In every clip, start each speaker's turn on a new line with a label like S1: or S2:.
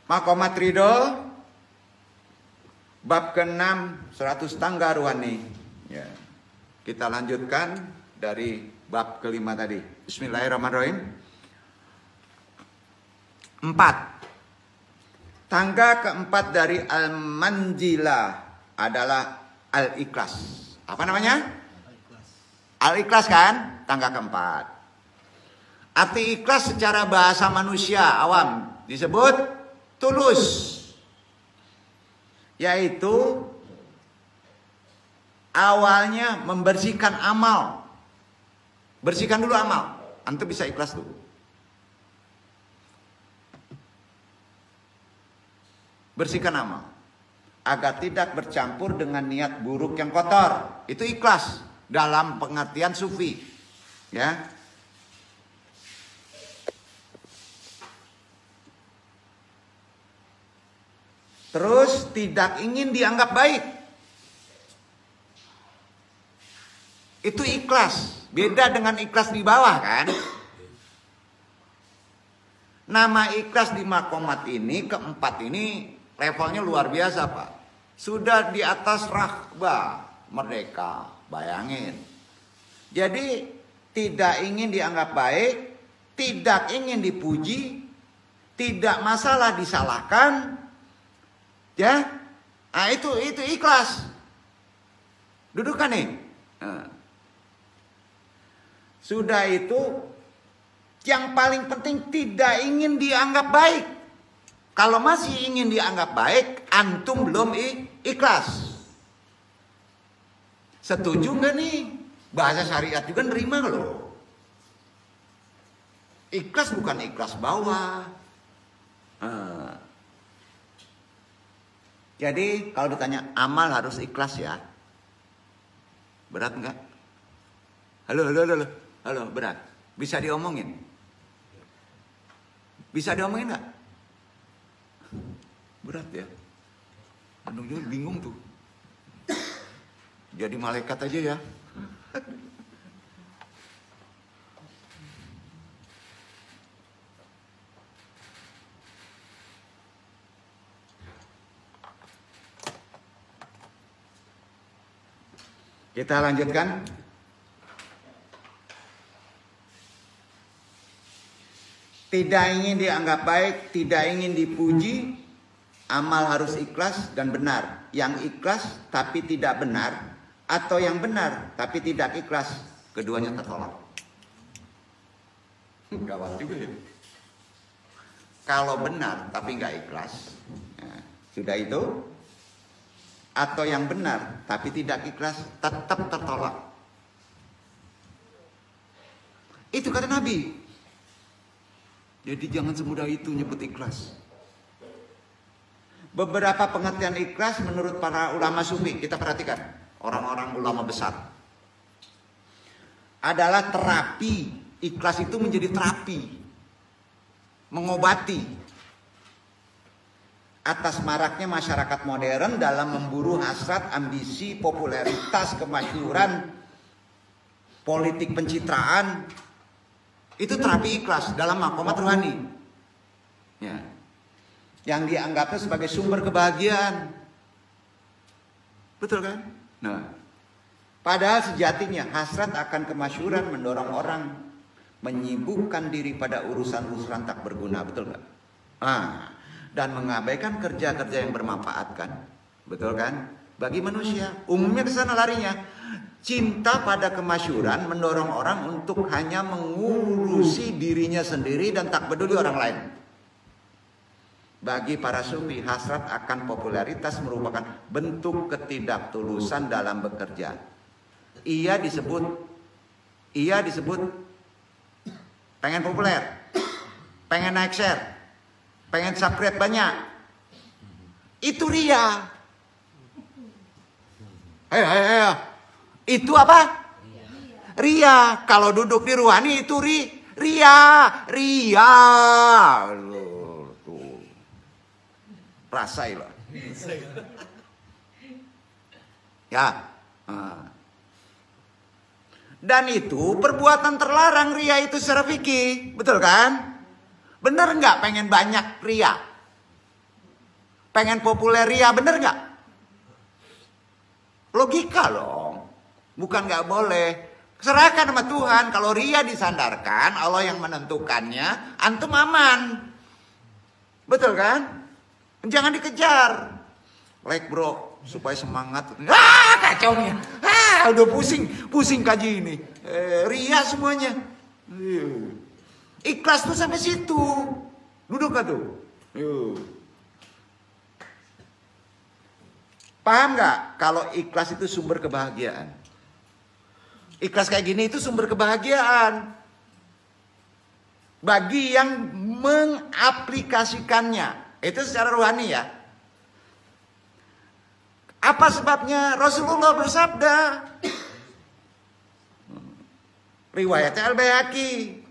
S1: Makomat ridho, bab ke-6, 100 tangga rohani. Ya. Kita lanjutkan dari bab ke-5 tadi. Bismillahirrahmanirrahim. 4. Tangga keempat dari al-manjilah adalah al-ikhlas. Apa namanya? Al-ikhlas kan? Tangga keempat. Arti ikhlas secara bahasa manusia awam disebut tulus, yaitu awalnya membersihkan amal. Bersihkan dulu amal, antum bisa ikhlas dulu. Bersihkan amal agar tidak bercampur dengan niat buruk yang kotor. Itu ikhlas dalam pengertian sufi, ya. Terus tidak ingin dianggap baik. Itu ikhlas. Beda dengan ikhlas di bawah kan. Nama ikhlas di makomat ini, keempat ini levelnya luar biasa Pak. Sudah di atas rahbah, merdeka. Bayangin. Jadi tidak ingin dianggap baik, tidak ingin dipuji, tidak masalah disalahkan. Ya, nah itu ikhlas. Dudukkan nih. Nah. Sudah itu yang paling penting tidak ingin dianggap baik. Kalau masih ingin dianggap baik, antum belum ikhlas. Setuju nggak nih? Bahasa syariat juga nerima loh. Ikhlas bukan ikhlas bawah. Nah. Jadi kalau ditanya amal harus ikhlas ya. Berat enggak? Halo, berat. Bisa diomongin? Bisa diomongin enggak? Berat ya. Aduh, bingung tuh. Jadi malaikat aja ya. Kita lanjutkan. Tidak ingin dianggap baik, tidak ingin dipuji, amal harus ikhlas dan benar. Yang ikhlas tapi tidak benar, atau yang benar tapi tidak ikhlas, keduanya tertolak. Gawat juga ya. Kalau benar tapi nggak ikhlas, nah, sudah itu. Atau yang benar tapi tidak ikhlas, tetap tertolak. Itu kata Nabi. Jadi jangan semudah itu nyebut ikhlas. Beberapa pengertian ikhlas menurut para ulama sufi, kita perhatikan, orang-orang ulama besar, adalah terapi. Ikhlas itu menjadi terapi, mengobati atas maraknya masyarakat modern dalam memburu hasrat, ambisi, popularitas, kemasyhuran, politik pencitraan. Itu terapi ikhlas dalam makomat rohani. Ya. Yang dianggapnya sebagai sumber kebahagiaan. Betul kan? Nah, padahal sejatinya hasrat akan kemasyhuran mendorong orang menyibukkan diri pada urusan-urusan tak berguna. Betul kan? Dan mengabaikan kerja-kerja yang bermanfaat kan, betul kan? Bagi manusia umumnya ke sana larinya. Cinta pada kemasyhuran mendorong orang untuk hanya mengurusi dirinya sendiri dan tak peduli orang lain. Bagi para sufi, hasrat akan popularitas merupakan bentuk ketidaktulusan dalam bekerja. Ia disebut pengen populer, pengen naik share, pengen subscribe banyak. Itu ria. Itu apa? Ria. Kalau duduk di ruhani itu ria. Tuh. Rasailah. Ya. Dan itu perbuatan terlarang ria itu secara fikih. Betul kan? Bener nggak pengen banyak ria? pengen populer ria, bener nggak? Logika loh, bukan nggak boleh. Serahkan sama Tuhan. Kalau ria disandarkan, Allah yang menentukannya, antum aman. Betul kan? Jangan dikejar. Like bro, supaya semangat. Kacau nih. Udah pusing kaji ini. Ria semuanya. Ikhlas tuh sampai situ. Duduk gak tuh? Paham gak? Kalau ikhlas itu sumber kebahagiaan. Ikhlas kayak gini itu sumber kebahagiaan. Bagi yang mengaplikasikannya. Itu secara rohani ya. Apa sebabnya? Rasulullah bersabda. Riwayatnya Al-Baihaqi.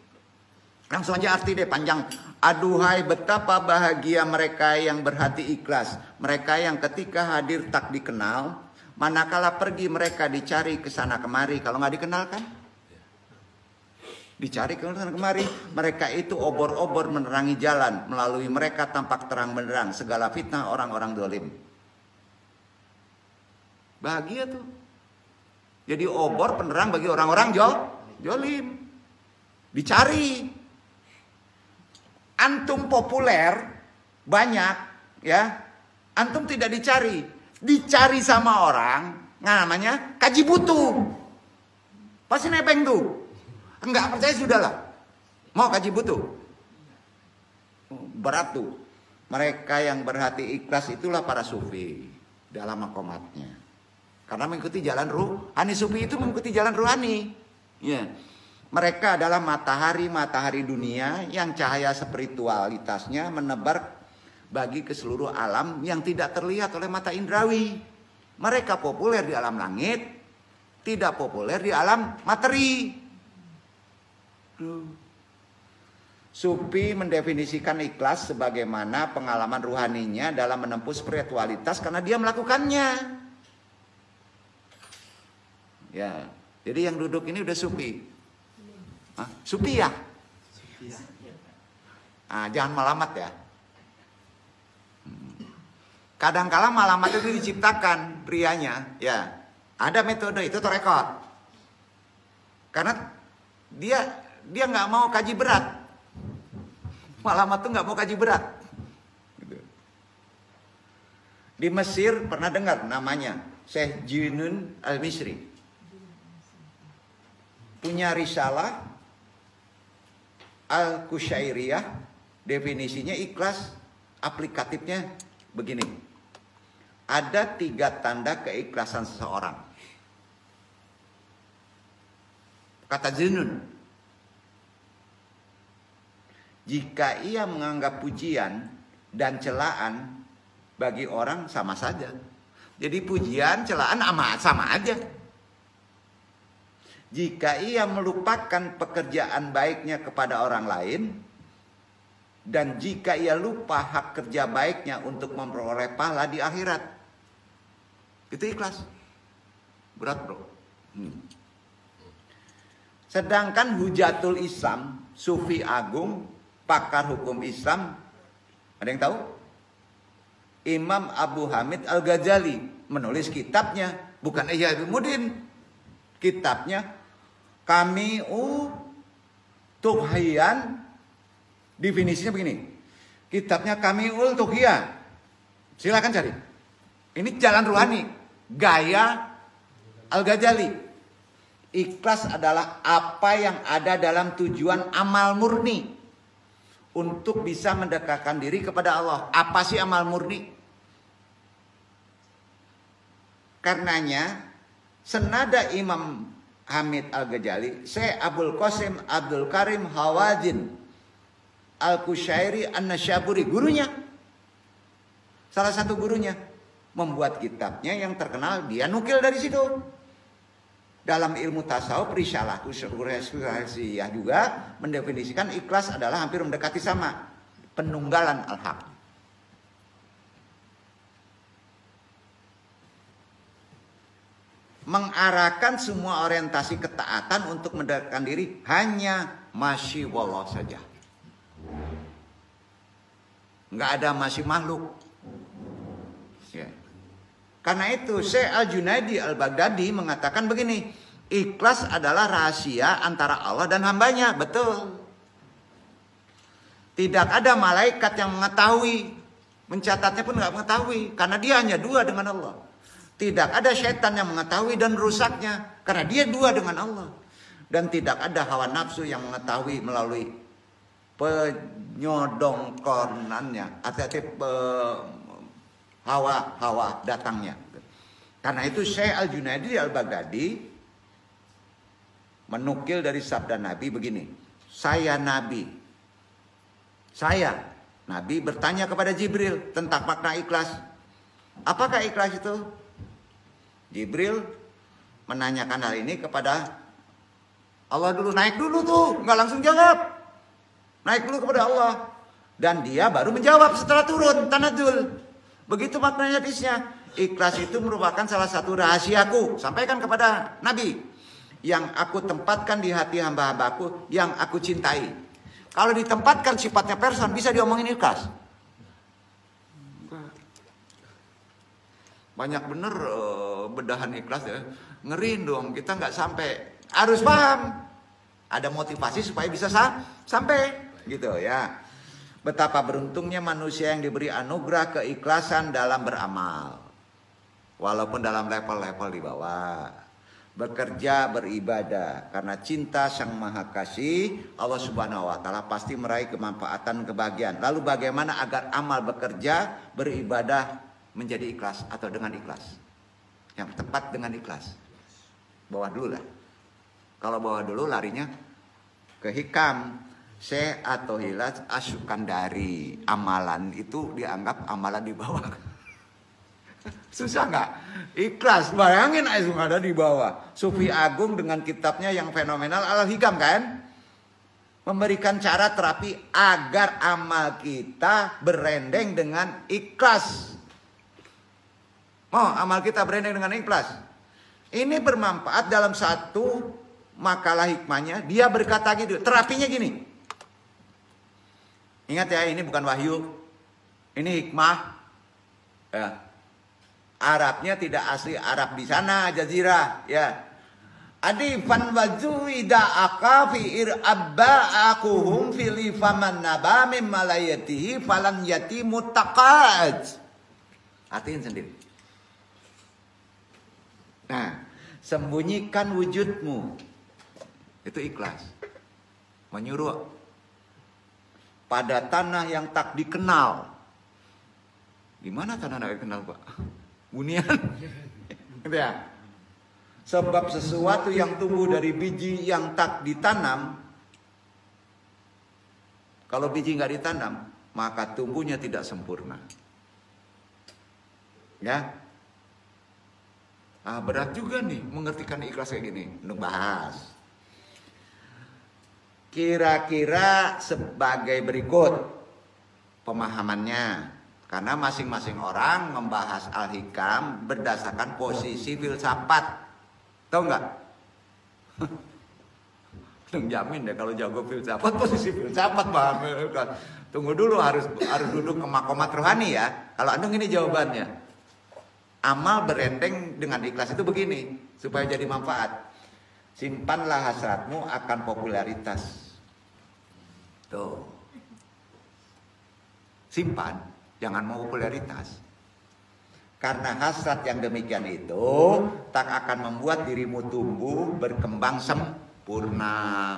S1: Langsung aja arti deh, panjang. Aduhai betapa bahagia mereka yang berhati ikhlas. Mereka yang ketika hadir tak dikenal. Manakala pergi mereka dicari ke sana kemari. Kalau nggak dikenal kan? Dicari ke sana kemari. Mereka itu obor-obor menerangi jalan. Melalui mereka tampak terang benderang segala fitnah orang-orang dolim. Bahagia tuh. Jadi obor penerang bagi orang-orang jolim. Dicari. Antum populer banyak ya. Antum tidak dicari. Dicari sama orang, namanya kaji butuh. Pasti nebeng tuh. Enggak percaya sudahlah. Mau kaji butuh. Berat tuh. Mereka yang berhati ikhlas itulah para sufi dalam makomatnya. Karena mengikuti jalan ruhani. Sufi itu mengikuti jalan ruhani. Ya. Mereka adalah matahari dunia yang cahaya spiritualitasnya menebar bagi ke seluruh alam yang tidak terlihat oleh mata indrawi. Mereka populer di alam langit, tidak populer di alam materi. Sufi mendefinisikan ikhlas sebagaimana pengalaman ruhaninya dalam menempuh spiritualitas karena dia melakukannya. Ya, jadi yang duduk ini udah sufi. Sufi ya? Jangan malamat ya. Kadang-kala malamat itu diciptakan prianya, ya. Ada metode itu terekod. Karena dia nggak mau kaji berat. Malamat tuh nggak mau kaji berat. Di Mesir pernah dengar namanya Syekh Junun Al-Misri. Punya risalah Al-Kusyairiyah, definisinya ikhlas, aplikatifnya begini. Ada 3 tanda keikhlasan seseorang. Kata Junun, jika ia menganggap pujian dan celaan bagi orang sama saja. Jadi pujian, celaan sama aja. Jika ia melupakan pekerjaan baiknya kepada orang lain, dan jika ia lupa hak kerja baiknya untuk memperoleh pahala di akhirat, itu ikhlas. Berat bro. Sedangkan Hujatul Islam, Sufi Agung, pakar hukum Islam, ada yang tahu? Imam Abu Hamid Al-Ghazali menulis kitabnya, bukan Ihya Ulumuddin. Kitabnya Kami'u Tughyan. Definisinya begini. Kitabnya Kami'ul Tughyan. Silakan cari. Ini jalan ruhani, gaya Al-Ghazali. Ikhlas adalah apa yang ada dalam tujuan amal murni untuk bisa mendekatkan diri kepada Allah. Apa sih amal murni? Karenanya senada Imam Hamid Al-Ghazali, Syekh Abdul Qasim Abdul Karim Hawazin Al-Kusyairi An-Nasyaburi, gurunya, salah satu gurunya, membuat kitabnya yang terkenal, dia nukil dari situ. Dalam ilmu tasawuf, risalah Kusyairiyah juga mendefinisikan ikhlas adalah hampir mendekati sama, penunggalan al-haq. Mengarahkan semua orientasi ketaatan untuk mendekatkan diri hanya masyi wallah saja. Nggak ada masih makhluk. Karena itu Syekh Al-Junaidi Al-Baghdadi mengatakan begini, ikhlas adalah rahasia antara Allah dan hambanya. Betul. Tidak ada malaikat yang mengetahui, mencatatnya pun nggak mengetahui, karena dia hanya dua dengan Allah. Tidak ada syaitan yang mengetahui dan rusaknya, karena dia dua dengan Allah. Dan tidak ada hawa nafsu yang mengetahui melalui penyodongkonannya, hawa datangnya. Karena itu Syekh Al-Junaidi Al-Baghdadi menukil dari sabda Nabi begini, saya Nabi bertanya kepada Jibril tentang makna ikhlas. Apakah ikhlas itu? Jibril menanyakan hal ini kepada Allah dulu. Naik dulu tuh, nggak langsung jawab. Naik dulu kepada Allah. Dan dia baru menjawab setelah turun, tanadzul. Begitu maknanya hadisnya. Ikhlas itu merupakan salah satu rahasiaku. Sampaikan kepada Nabi. Yang aku tempatkan di hati hamba-hambaku yang aku cintai. Kalau ditempatkan sifatnya person, bisa diomongin ikhlas. Banyak bener bedahan ikhlas ya. Ngeri dong, kita nggak sampai. Harus paham. Ada motivasi supaya bisa sampai. Gitu ya. Betapa beruntungnya manusia yang diberi anugerah keikhlasan dalam beramal. Walaupun dalam level-level di bawah. Bekerja, beribadah karena cinta Sang Maha Kasih, Allah Subhanahu wa taala pasti meraih kemanfaatan, kebahagiaan. Lalu bagaimana agar amal bekerja, beribadah menjadi ikhlas atau dengan ikhlas? Yang tepat dengan ikhlas. Bawah dulu lah. Kalau bawah dulu larinya ke hikam. Syekh atau Hilas Asy-Syukandari, amalan itu dianggap amalan di bawah. Susah nggak? Ikhlas. Bayangin langsung ada di bawah. Sufi Agung dengan kitabnya yang fenomenal Al-Hikam kan? Memberikan cara terapi agar amal kita berendeng dengan ikhlas. Mau amal kita berendeng dengan ikhlas. Ini bermanfaat dalam satu makalah hikmahnya. Dia berkata gitu. Terapinya gini. Ingat ya, ini bukan wahyu. Ini hikmah. Ya. Arabnya tidak asli Arab di sana, Jazirah, ya. Adifan wazuida akafi ir'abba'akuhum fili faman nabamim malayatihi falan yatimu taqaj. Artiin sendiri. Nah, sembunyikan wujudmu. Itu ikhlas. Menyuruh pada tanah yang tak dikenal. Di mana tanah tak dikenal, Pak? Bunian. Gitu ya. Sebab sesuatu yang tumbuh dari biji yang tak ditanam, kalau biji nggak ditanam, maka tumbuhnya tidak sempurna. Ya. Berat juga nih mengertikan ikhlas kayak gini. Untuk bahas. Kira-kira sebagai berikut pemahamannya. Karena masing-masing orang membahas Al-Hikam berdasarkan posisi filsafat. Tahu nggak? Jamin deh kalau jago filsafat, posisi filsafat paham. Tunggu dulu, harus duduk ke makomat rohani ya. Kalau Anda ini jawabannya. Amal berendeng dengan ikhlas itu begini, supaya jadi manfaat. Simpanlah hasratmu akan popularitas. Tuh. Simpan. Jangan mau popularitas. Karena hasrat yang demikian itu tak akan membuat dirimu tumbuh, berkembang sempurna.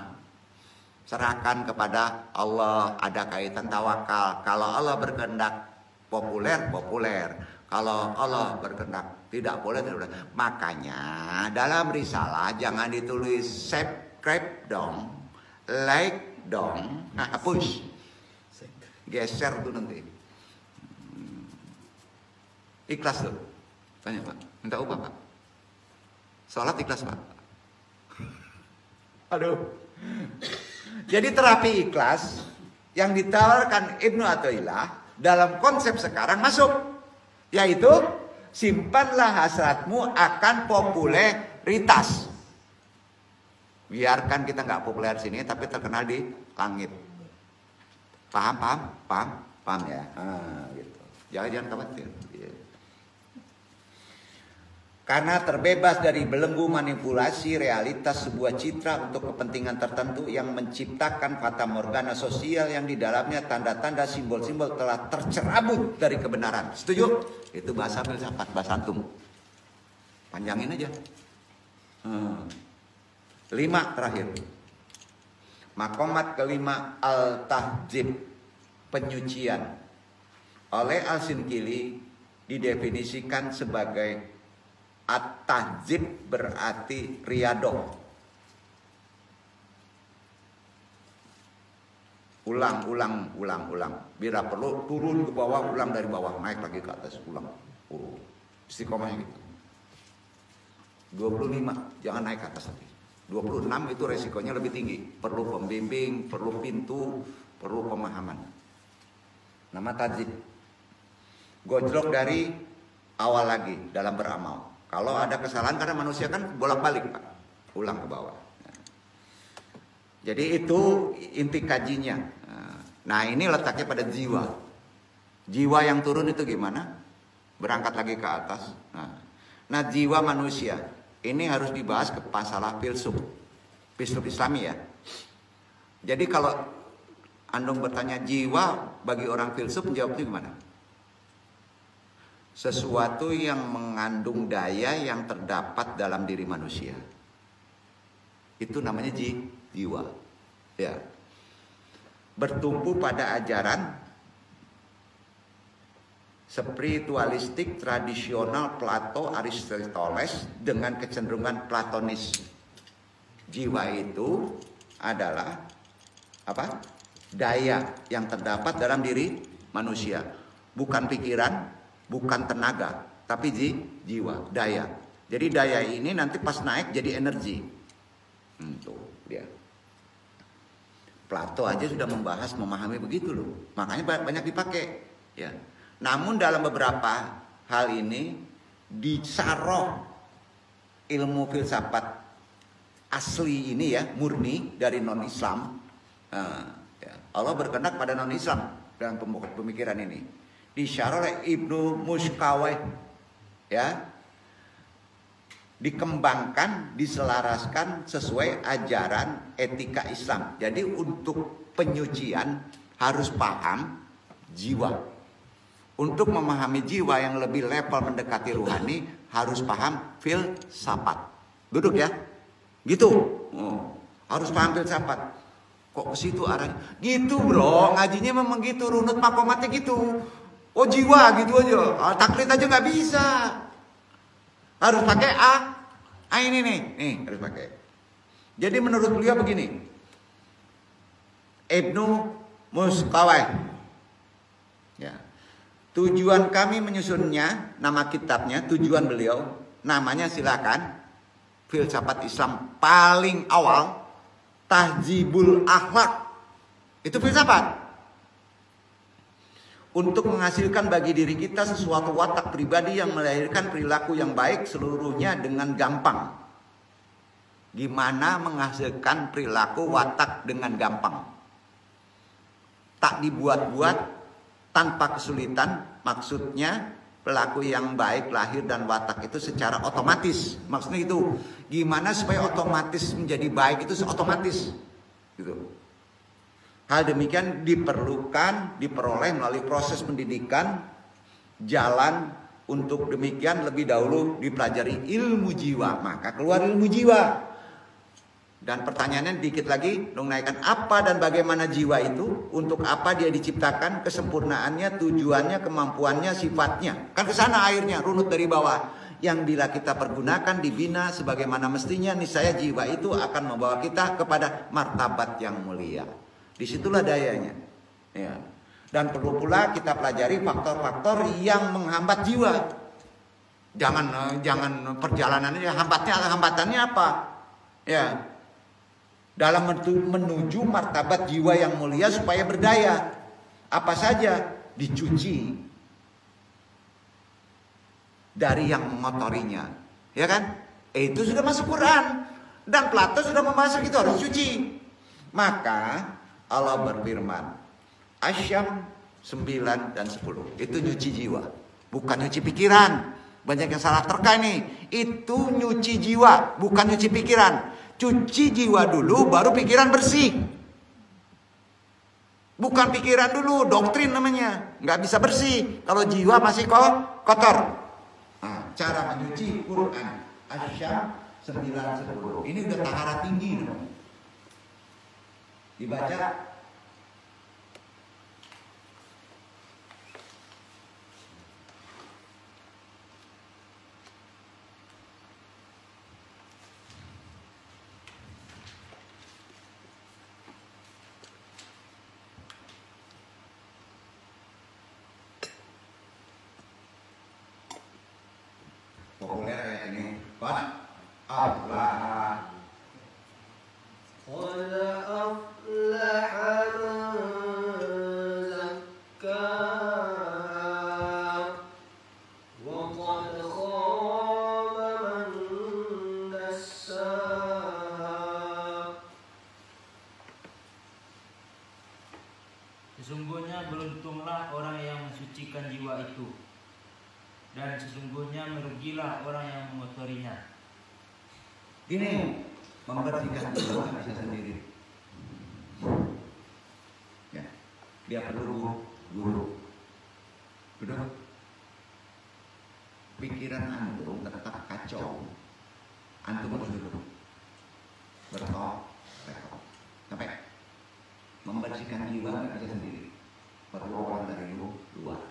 S1: Serahkan kepada Allah, ada kaitan tawakal. Kalau Allah berkehendak populer, populer. Kalau Allah berkehendak tidak boleh, tidak boleh. Makanya dalam risalah jangan ditulis subscribe dong, like dong, push. Geser tuh nanti. Ikhlas tuh. Tanya Pak, minta upah Pak. Sholat ikhlas Pak. Aduh. Jadi terapi ikhlas yang ditawarkan Ibnu Athaillah dalam konsep sekarang masuk. Yaitu simpanlah hasratmu akan popularitas. Biarkan kita nggak populer sini tapi terkenal di langit. Paham ya? Gitu. Jangan khawatir. Karena terbebas dari belenggu manipulasi realitas sebuah citra untuk kepentingan tertentu yang menciptakan fata morgana sosial yang di dalamnya tanda-tanda simbol-simbol telah tercerabut dari kebenaran. Setuju? Itu bahasa filsafat, bahasa antum. Panjangin aja. 5 terakhir. Makomat kelima al-tahdzib, penyucian. Oleh Al-Sinqili didefinisikan sebagai at-tahdzib berarti riyadoh. Ulang. Bila perlu turun ke bawah, ulang dari bawah, naik lagi ke atas, ulang. Istiqomahnya gitu. 25, jangan naik ke atas lagi. 26 itu resikonya lebih tinggi. Perlu pembimbing, perlu pintu, perlu pemahaman. Nama tahdzib. Gojlok dari awal lagi dalam beramal. Kalau ada kesalahan, karena manusia kan bolak-balik Pak, ulang ke bawah. Jadi itu inti kajinya. Nah ini letaknya pada jiwa. Jiwa yang turun itu gimana? Berangkat lagi ke atas. Nah jiwa manusia ini harus dibahas ke masalah filsuf Islami ya. Jadi kalau Andong bertanya jiwa bagi orang filsuf, jawabnya gimana? Sesuatu yang mengandung daya yang terdapat dalam diri manusia. Itu namanya jiwa. Ya. Bertumpu pada ajaran spiritualistik tradisional Plato, Aristoteles dengan kecenderungan Platonis. Jiwa itu adalah apa? Daya yang terdapat dalam diri manusia, bukan pikiran, bukan tenaga, tapi jiwa, daya. Jadi daya ini nanti pas naik jadi energi. Tuh dia. Plato aja sudah membahas, memahami begitu loh. Makanya banyak dipakai. Ya. Namun dalam beberapa hal ini disaroh ilmu filsafat asli ini ya, murni dari non-Islam. Allah berkehendak pada non-Islam dalam pemikiran ini. Disyarah oleh Ibnu Muskawai, ya, dikembangkan, diselaraskan sesuai ajaran etika Islam. Jadi untuk penyucian harus paham jiwa. Untuk memahami jiwa yang lebih level mendekati ruhani harus paham filsafat. Duduk ya, gitu. Harus paham filsafat. Kok ke situ arahnya? Gitu bro, ngajinya memang gitu, runut makomatnya gitu. Oh jiwa gitu aja, taklid aja nggak bisa. Harus pakai ini nih harus pakai. Jadi menurut beliau begini, Ibnu Muskawai, ya, tujuan kami menyusunnya, nama kitabnya, tujuan beliau, namanya silakan, filsafat Islam paling awal, Tahdzibul Akhlak, itu filsafat. Untuk menghasilkan bagi diri kita sesuatu watak pribadi yang melahirkan perilaku yang baik seluruhnya dengan gampang. Gimana menghasilkan perilaku watak dengan gampang? Tak dibuat-buat, tanpa kesulitan, maksudnya perilaku yang baik lahir dan watak itu secara otomatis. Maksudnya itu gimana supaya otomatis menjadi baik itu otomatis gitu. Hal demikian diperoleh melalui proses pendidikan. Jalan untuk demikian lebih dahulu dipelajari ilmu jiwa, maka keluar ilmu jiwa. Dan pertanyaannya dikit lagi, naikkan apa dan bagaimana jiwa itu, untuk apa dia diciptakan, kesempurnaannya, tujuannya, kemampuannya, sifatnya. Kan ke sana akhirnya runut dari bawah. Yang bila kita pergunakan, dibina sebagaimana mestinya, niscaya jiwa itu akan membawa kita kepada martabat yang mulia. Disitulah dayanya. Ya. Dan perlu pula kita pelajari faktor-faktor yang menghambat jiwa. Jangan perjalanannya hambatannya apa? Ya. Dalam menuju martabat jiwa yang mulia supaya berdaya. Apa saja? Dicuci dari yang mengotorinya. Ya kan? Itu sudah masuk Quran. Dan Plato sudah membahas itu harus cuci. Maka Allah berfirman, Asyam 9 dan 10. Itu nyuci jiwa, bukan nyuci pikiran. Banyak yang salah terka nih. Itu nyuci jiwa, bukan nyuci pikiran. Cuci jiwa dulu, baru pikiran bersih. Bukan pikiran dulu, doktrin namanya. Nggak bisa bersih kalau jiwa masih kotor. Nah, cara mencuci Quran Asy-Syams 9-10. Ini udah taharat tinggi. Dibaca. Populer kayak ini. Qad aflaha.
S2: Qad aflaha man zakkaha wa qad khaba man dassaha.
S3: Sesungguhnya beruntunglah orang yang mensucikan jiwa itu, dan sesungguhnya merugilah orang yang mengotorinya.
S1: Ini membersihkan jiwa nggak bisa sendiri. Ya, dia perlu guru. Udah. Pikiran antum tetap kacau. Antum harus dulu bertolak. Sampai membersihkan jiwa nggak bisa sendiri. Perlu orang dari luar.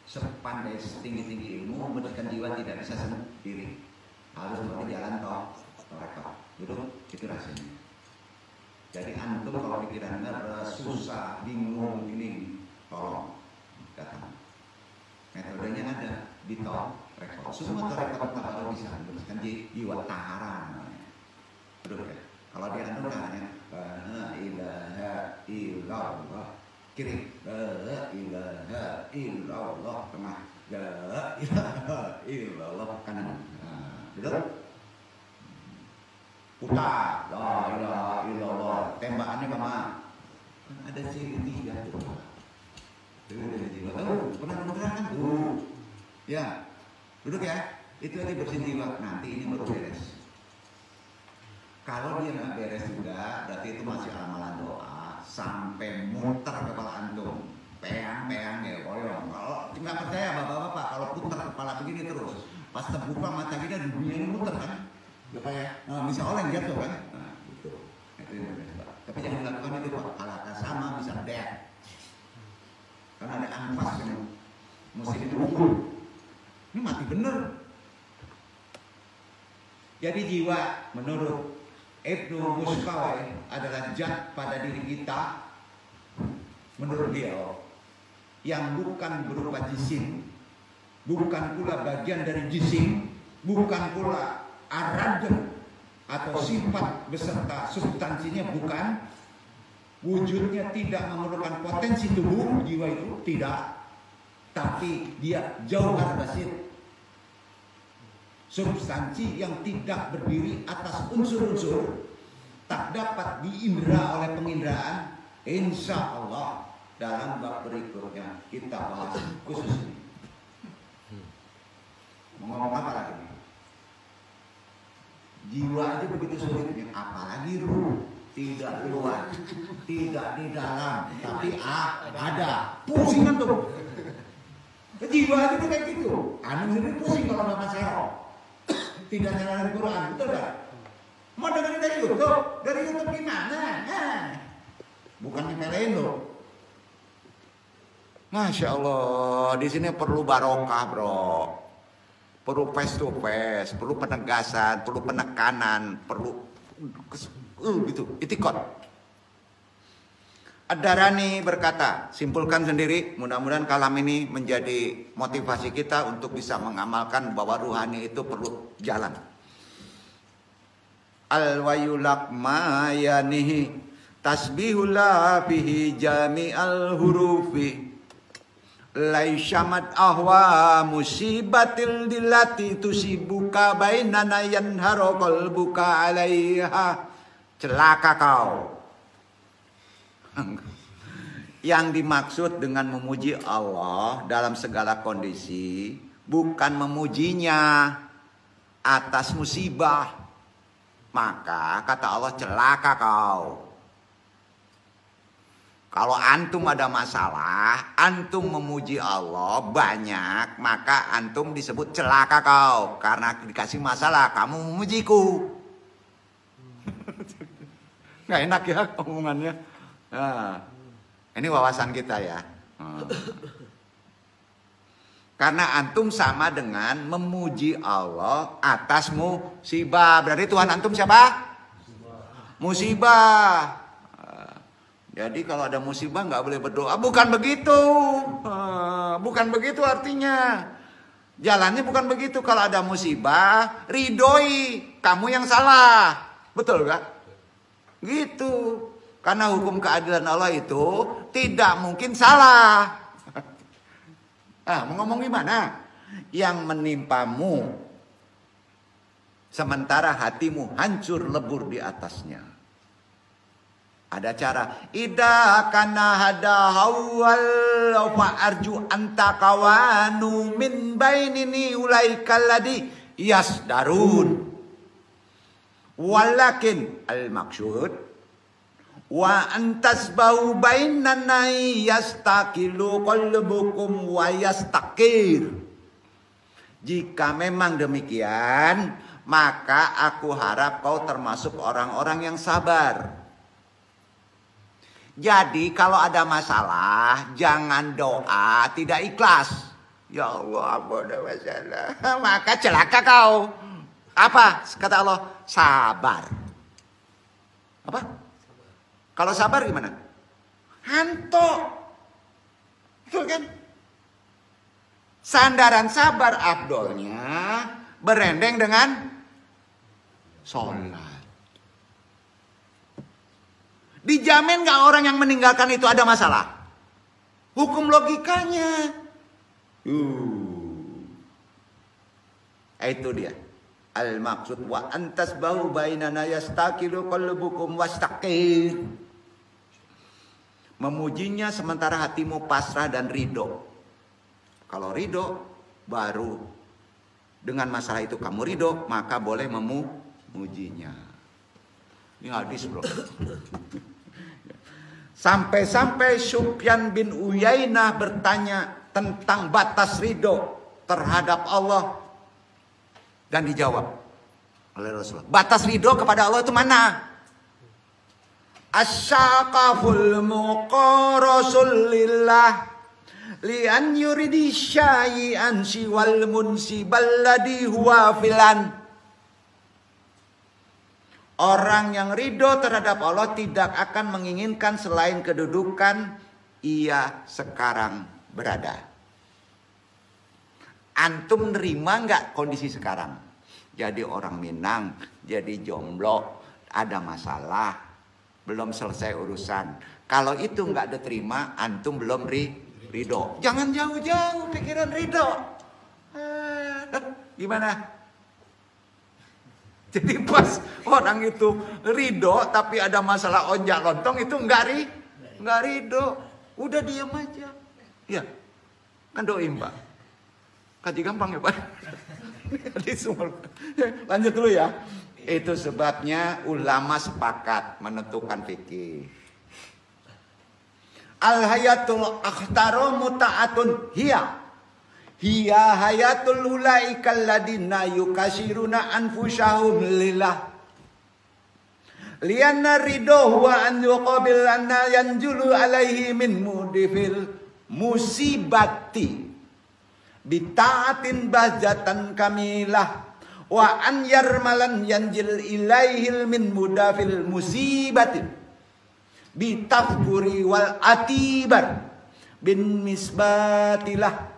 S1: Sepandai setinggi-tinggi ilmu, membersihkan jiwa tidak bisa sendiri. Harus melalui jalan rekor. Betul? Itu rasanya. Jadi antum kalau pikirannya susah, bingung ini, tolong datang. Metodenya ada di rekor. Semua rekor kalau bisa membersihkan jiwa taharan. Betul ya? Kalau dia antum tanya, la ilaha illallah. Kiri, la ilaha illallah. Tengah, la ilaha illallah. Kanan, betul? Putar, la ilaha illallah. Tembakannya kemana? Ada ciri tiga tuh. Pernah kan? Ya, duduk ya. Itu aja bersih jiwa. Nanti ini baru beres. Kalau dia nggak beres juga, berarti itu masih amalan doa. Sampai muter kepala antum, peang ya, koyong. Kalau nggak percaya bapak-bapak, kalau putar kepala begini terus, pas terbuka mata kita di dunia ini muter kan, ya. Nah, bisa oleng jatuh kan, nah, gitu. Tapi jangan dilakukan itu pak, kalau sama bisa dead. Karena ada ampas yang mesti dipukul, ini mati bener. Jadi jiwa menurut Ibnu Muskawai adalah zat pada diri kita menurut dia yang bukan berupa jisim, bukan pula bagian dari jisim, bukan pula aradan atau sifat beserta substansinya, bukan, wujudnya tidak memerlukan potensi tubuh jiwa itu tidak, tapi dia jauhar basit, substansi yang tidak berdiri atas unsur-unsur, tak dapat diindra oleh penginderaan. Insya Allah dalam bab berikutnya kita bahas khusus ini. Mau ngomong apa lagi? Jiwa aja begitu sulitnya, apalagi ruh. Tidak luar, tidak di dalam, tapi ada. Pusingan tuh. Jiwa aja kayak gitu. Anu sendiri pusing kalau nggak masalah. Tidak nyalakan Quran, betul gak? Mau dengerin dari YouTube? Dari YouTube gimana? Bukan nyepelein loh. Masya Allah, di sini perlu barokah bro. Perlu face to face, perlu penegasan, perlu penekanan, perlu gitu, itikot. Ad-Darani berkata, simpulkan sendiri, mudah-mudahan kalam ini menjadi motivasi kita untuk bisa mengamalkan bahwa ruhani itu perlu jalan. Al-wayulak ma yanihi tasbihullah bihi jami'al hurufi laisyamat ahwa musibatil dilati tusibuka bainana yanharo qalbuka alaiha. Celaka kau. Yang dimaksud dengan memuji Allah dalam segala kondisi bukan memujinya atas musibah, maka kata Allah celaka kau. Kalau antum ada masalah, antum memuji Allah banyak, maka antum disebut celaka kau. Karena dikasih masalah, kamu memujiku. Nggak enak ya omongannya. Nah, ini wawasan kita ya. Karena antum sama dengan memuji Allah atas musibah. Berarti Tuhan antum siapa? Musibah. Jadi kalau ada musibah nggak boleh berdoa. Bukan begitu. Bukan begitu artinya. Jalannya bukan begitu. Kalau ada musibah, ridhoi. Kamu yang salah. Betul gak? Gitu. Karena hukum keadilan Allah itu tidak mungkin salah. Mau ngomong gimana? Yang menimpamu sementara hatimu hancur lebur di atasnya. Ada cara. Ida kana hada hawal fa arju anta kawanu min bainini ulaikal ladhi yasdarun. Walakin al maksud wa antasbahu bainana yastaqilu qalbukum wa yastaqir. Jika memang demikian, maka aku harap kau termasuk orang-orang yang sabar. Jadi kalau ada masalah, jangan doa tidak ikhlas. Ya Allah, ada masalah. Maka celaka kau. Apa? Kata Allah, sabar. Apa? Kalau sabar gimana? Hanto. Betul kan? Sandaran sabar afdolnya berendeng dengan sholat. Dijamin gak orang yang meninggalkan itu ada masalah? Hukum logikanya. Itu dia. Al-maksud wa antas bahu bainana yastaqilu qalbukum wastaqir. Memujinya sementara hatimu pasrah dan ridho. Kalau ridho, baru dengan masalah itu kamu ridho, maka boleh memujinya. Ini hadis bro. Sampai-sampai Sufyan bin Uyainah bertanya tentang batas ridho terhadap Allah. Dan dijawab oleh Rasulullah. Batas ridho kepada Allah itu mana? Asyaqaful muqarasul lillah lian yuridi syai'an siwal munsibal ladhi huwa filan. Orang yang ridho terhadap Allah tidak akan menginginkan selain kedudukan ia sekarang berada. Antum nerima nggak kondisi sekarang? Jadi orang Minang, jadi jomblo, ada masalah, belum selesai urusan. Kalau itu nggak diterima, antum belum ridho. Jangan jauh-jauh pikiran ridho. Gimana? Jadi pas orang itu ridho tapi ada masalah onjak lontong itu nggak ridho, udah diam aja. Ya, kan doim Pak. Kaji gampang ya Pak. Lanjut dulu ya. Itu sebabnya ulama sepakat menentukan fikih. Al hayatul akhtaru muta'atun hiya hayatul ulaikal ladina yukasiruna anfusahum lillah lianna ridho huwa an yuqabil anna yanjulu alaihi min mudifil musibati bita'atin bahjatan kamilah wa an yarmalan yanjil ilaihil min mudafil musibati bitafkuri wal atibar bin misbatilah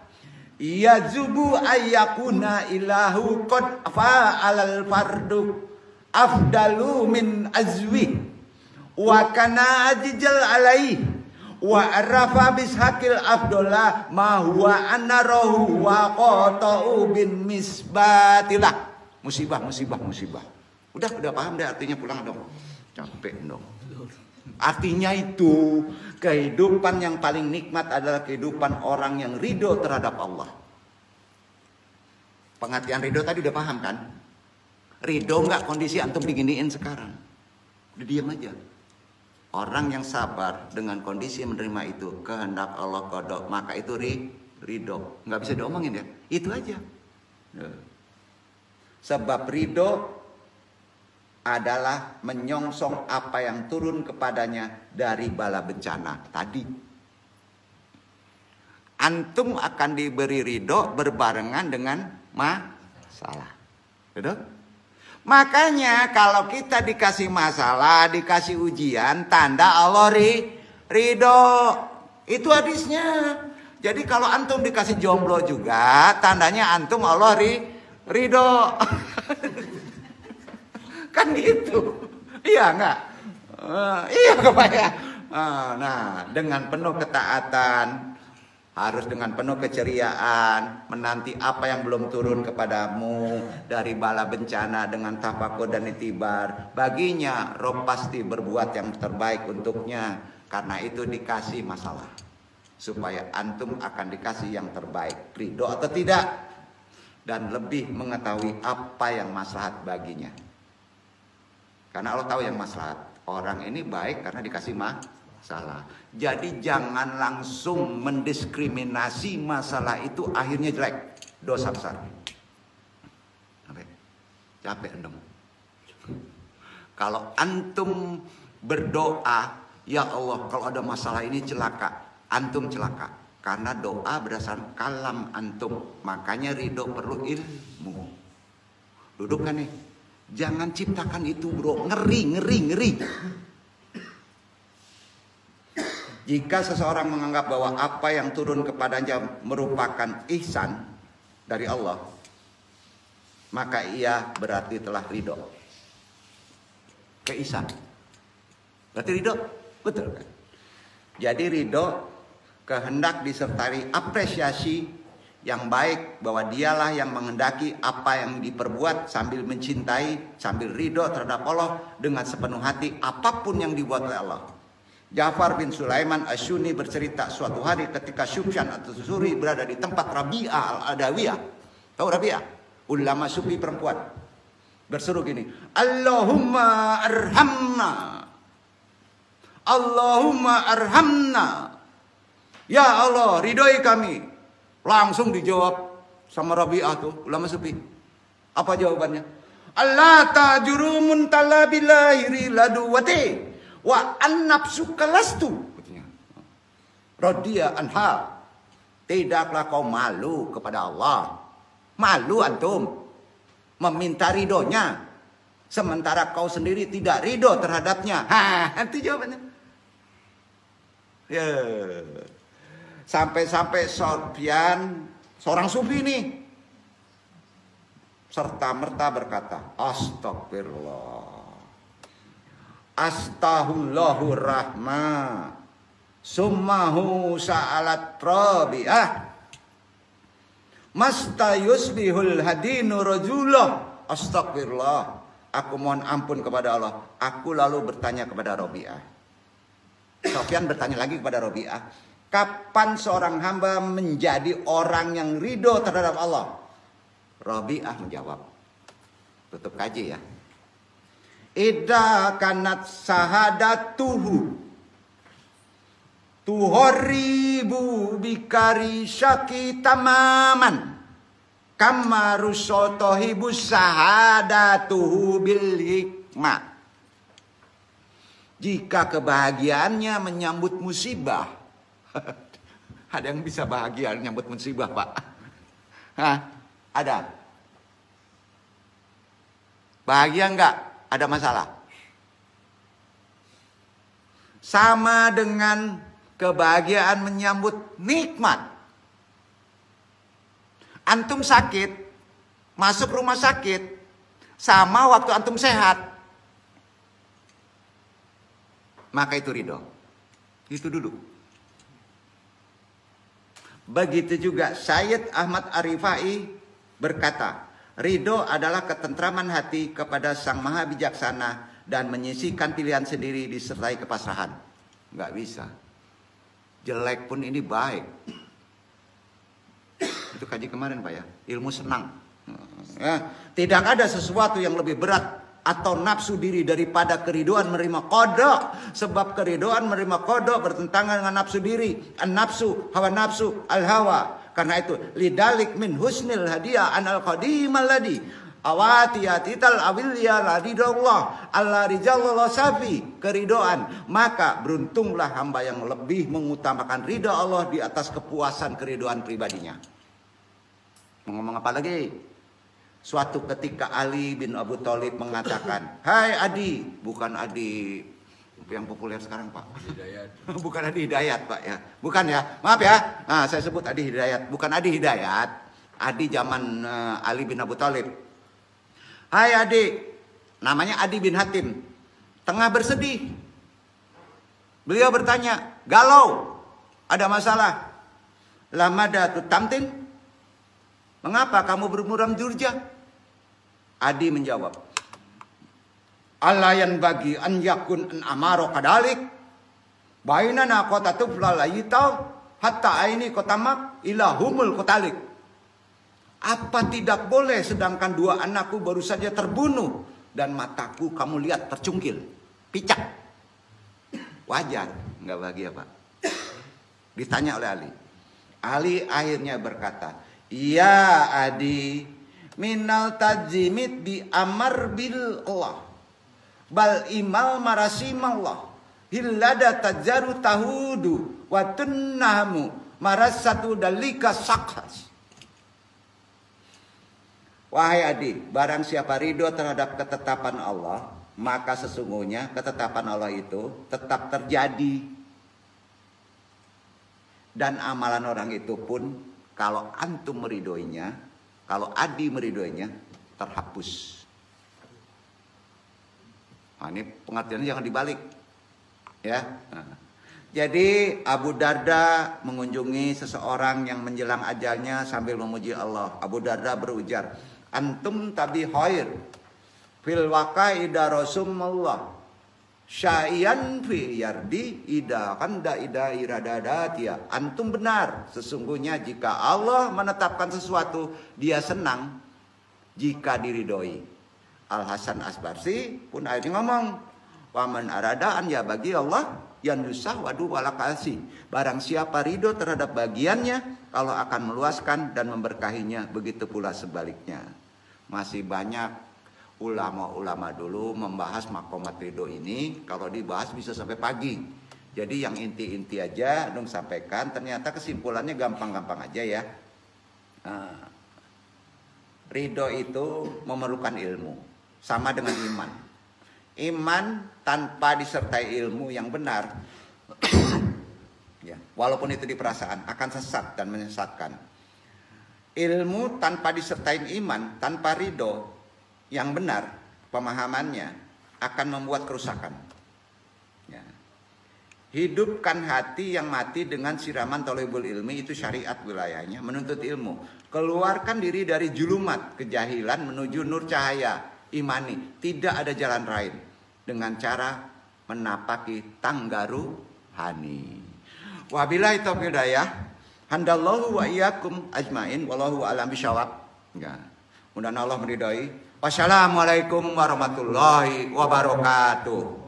S1: yazubu ayyakuna ilahu qad fa'alal fardu afdalu min azwi wa kana ajjal alaihi wa arafa bishakil afdolah ma huwa anarahu wa qata'u bin misbatilah. Musibah. Udah paham deh artinya, pulang dong. Capek dong. Artinya itu kehidupan yang paling nikmat adalah kehidupan orang yang ridho terhadap Allah. Pengertian ridho tadi udah paham kan? Ridho nggak kondisi antum diginiin sekarang? Udah diam aja. Orang yang sabar dengan kondisi menerima itu kehendak Allah qada, maka itu ridho. Nggak bisa diomongin ya. Itu aja. Sebab ridho adalah menyongsong apa yang turun kepadanya dari bala bencana tadi. Antum akan diberi ridho berbarengan dengan masalah. Betul? Makanya kalau kita dikasih masalah, dikasih ujian, tanda Allah ridho. Itu hadisnya. Jadi kalau antum dikasih jomblo juga, tandanya antum Allah ridho. Kan gitu. Iya enggak? Iya kebayang. Nah, dengan penuh ketaatan, harus dengan penuh keceriaan, menanti apa yang belum turun kepadamu dari bala bencana dengan tafakur dan itibar. Baginya Rob pasti berbuat yang terbaik untuknya. Karena itu dikasih masalah, supaya antum akan dikasih yang terbaik, ridho atau tidak, dan lebih mengetahui apa yang maslahat baginya. Karena Allah tahu yang maslahat. Orang ini baik karena dikasih masalah. Jadi jangan langsung mendiskriminasi masalah itu akhirnya jelek, dosa besar. Capek dong. Kalau antum berdoa, ya Allah kalau ada masalah ini celaka, antum celaka. Karena doa berdasarkan kalam antum. Makanya ridho perlu ilmu. Duduk kan nih. Jangan ciptakan itu bro. Ngeri. Jika seseorang menganggap bahwa apa yang turun kepadanya merupakan ihsan dari Allah, maka ia berarti telah ridho. Keihsan. Berarti ridho? Betul kan? Jadi ridho kehendak disertai apresiasi yang baik, bahwa dialah yang menghendaki apa yang diperbuat sambil mencintai, sambil ridho terhadap Allah dengan sepenuh hati apapun yang dibuat oleh Allah. Ja'far bin Sulaiman Asyuni bercerita suatu hari ketika Syufyan atau Suri berada di tempat Rabi'ah al-Adawiyah. Tahu Rabi'ah? Ulama sufi perempuan. Berseru gini, Allahumma arhamna. Allahumma arhamna. Ya Allah, ridhoi kami. Langsung dijawab sama Rabi'ah tuh, ulama sufi. Apa jawabannya? Allah tajuru muntala billahi laduwati. Wa an-nafsu kalastu, katanya. Radhiya anha. Tidaklah kau malu kepada Allah. Malu antum meminta ridhonya, sementara kau sendiri tidak ridho terhadapnya. Itu jawabannya. Ya. Sampai-sampai Sofyan, seorang sufi nih, serta-merta berkata, astagfirullah. Astaghfirullahu rahma. Summahu sa'alat Rabi'ah. Mastayusbihul hadinu rajullah. Astagfirullah. Aku mohon ampun kepada Allah. Aku lalu bertanya kepada Rabi'ah. Sofyan bertanya lagi kepada Rabi'ah. Kapan seorang hamba menjadi orang yang ridho terhadap Allah? Rabi'ah menjawab. Tutup kaji ya. Idza kanat sahadatuhu tuhoribu bikari syaki tamaman kama rusotohibu sahadatuhu bil hikmah. Jika kebahagiaannya menyambut musibah. Ada yang bisa bahagia menyambut musibah, Pak? Hah? Ada? Bahagia enggak? Ada masalah. Sama dengan kebahagiaan menyambut nikmat. Antum sakit, masuk rumah sakit, sama waktu antum sehat. Maka itu ridho. Itu dulu. Begitu juga Syed Ahmad Arifai berkata, ridho adalah ketentraman hati kepada Sang Maha Bijaksana dan menyisihkan pilihan sendiri disertai kepasrahan. Nggak bisa. Jelek pun ini baik. Itu kaji kemarin Pak ya. Ilmu senang. Ya, tidak ada sesuatu yang lebih berat atau nafsu diri daripada keriduan menerima qada, sebab keriduan menerima qada bertentangan dengan nafsu diri, an-nafsu, hawa nafsu, al-hawa. Karena itu lidalik min husnil hadiah anal qadimal ladhi awatiyatital awilya ladidallah Allah rijallallah safi, keridoan. Maka beruntunglah hamba yang lebih mengutamakan ridha Allah di atas kepuasan keridoan pribadinya. Ngomong apa lagi? Suatu ketika Ali bin Abu Thalib mengatakan, "Hai Adi," bukan Adi yang populer sekarang, Pak.
S4: Hidayat.
S1: Bukan Adi Hidayat, Pak ya. Bukan ya. Maaf ya. Nah, saya sebut Adi Hidayat, bukan Adi Hidayat. Adi zaman Ali bin Abu Thalib. "Hai Adi," namanya Adi bin Hatim. Tengah bersedih. Beliau bertanya, "Galau? Ada masalah?" "Lamada tu tamtin?" "Mengapa kamu bermuram durja?" Adi menjawab, "Alayan bagi an yakun an amaro kadalik. Bainana kota tufla layitau hatta aini kotamak ilahumul kotalik." Apa tidak boleh sedangkan dua anakku baru saja terbunuh dan mataku kamu lihat tercungkil, picak. Wajar, nggak bahagia Pak? Ditanya oleh Ali. Ali akhirnya berkata, "Ya Adi, minal tajimit bi amar bil Allah bal imal marasimallah hillada tajaru tahudu wa tunnamu marasatu dalika sakhas." Wahai Adi, barang siapa ridho terhadap ketetapan Allah, maka sesungguhnya ketetapan Allah itu tetap terjadi. Dan amalan orang itu pun kalau antum meridoinya, kalau Adi meridoinya, terhapus. Nah, ini pengertiannya jangan dibalik. Ya. Nah. Jadi Abu Darda mengunjungi seseorang yang menjelang ajalnya sambil memuji Allah. Abu Darda berujar, "Antum tabi khair fil waqaida Rasulullah syai'an fi yardi ida kanda ida iradadatia." Antum benar, sesungguhnya jika Allah menetapkan sesuatu, dia senang jika diridhoi. Al Hasan Asbarsi pun akhirnya ngomong, "Waman aradaan ya bagi Allah yang yusah wadu walakasi." Barang siapa ridho terhadap bagiannya, Allah akan meluaskan dan memberkahinya. Begitu pula sebaliknya. Masih banyak ulama-ulama dulu membahas makomat ridho ini. Kalau dibahas bisa sampai pagi. Jadi yang inti-inti aja dong sampaikan. Ternyata kesimpulannya gampang-gampang aja ya. Nah, ridho itu memerlukan ilmu, sama dengan iman. Iman tanpa disertai ilmu yang benar, ya, walaupun itu di perasaan, akan sesat dan menyesatkan. Ilmu tanpa disertai iman, tanpa ridho yang benar pemahamannya, akan membuat kerusakan. Ya. Hidupkan hati yang mati dengan siraman thalibul ilmi, itu syariat wilayahnya, menuntut ilmu. Keluarkan diri dari julumat kejahilan menuju nur cahaya imani. Tidak ada jalan lain dengan cara menapaki tanggaru hani. Wabillahi taufiq hidayah. Handallahu wa iyyakum ajmain wallahu a'lam bishawab. Ya. Mudah-mudahan Allah meridai. Wassalamualaikum warahmatullahi wabarakatuh.